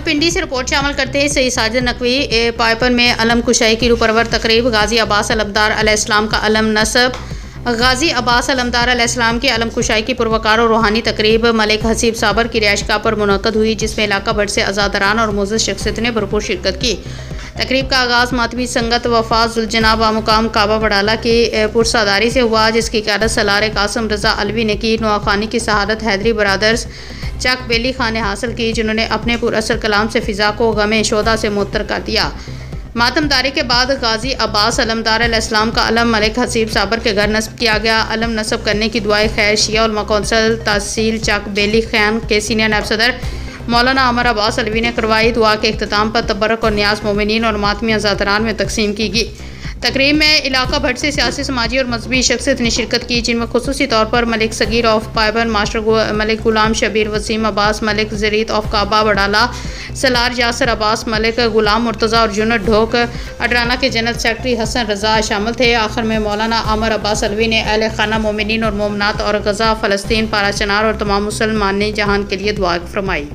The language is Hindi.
रावलपिंडी से रिपोर्ट शामिल करते हैं सही साजिद नकवी पाइपन में अलम कुशाई की रूपरवर तकरीब गाजी अब्बास अलमदार अलैहिस्सलाम का अलम नसब गाजी अब्बास अलमदार अलैहिस्सलाम की अलम कुशाई की पुरवकार और रूहानी तकरीब मलिक हसीब साबर की रिहाइशगाह पर मुनक़द हुई, जिसमें इलाका भर से अज़ादरान और मुअज़्ज़ज़ शख्सियत ने भरपूर शिरकत की। तकरीब का आगाज़ मातमी संगत वफ़ाज़ ज़ुलजनाब बामुकाम काबा बड़ाला की पुरसादारी से हुआ, जिसकी क़यादत सलार कासिम रज़ा अलवी ने की। नवाखानी की शहादत हैदरी ब्रदर्स चक बेली खान ने हासिल की, जिन्होंने अपने पुरअसर कलाम से फ़िज़ा को गमे शोदा से मुअत्तर कर दिया। मातमदारी के बाद गाजी अब्बास अलमदार अलैहिस्सलाम का अलम मलिक हसीब साबर के घर नस्ब किया गया। अलम नस्ब करने की दुआए खैर शिया उलमा कौंसिल तहसील चक बेली खान के सीनियर नायब सदर मौलाना अमर अब्बास अलवी ने करवाई। दुआ के अख्तिताम पर तबर्रुक और न्याज मोमिनीन और मातमी अज़ादरान में तकसीम की गई। तकरीब में इलाका भर से सियासी, समाजी और मजहबी शख्सियत ने शिरकत की, जिनमें खुसूसी तौर पर Malik Sagheer of Paiban, master Malik Ghulam Shabbir, Waseem Abbas Malik Zareet of Kaba Barala, Salar Yasir Abbas Malik, Ghulam Murtaza और जुनट ढोक अडराना के जनरल सेक्रेटरी हसन रज़ा शामिल थे। आखिर में मौलाना अमर अब्बास अलवी ने अहले खाना मोमिनीन और मोमनात और गज़ा फ़लस्तीन पारा चनार और तमाम मुसलमान जहान के लिए दुआ फरमाई।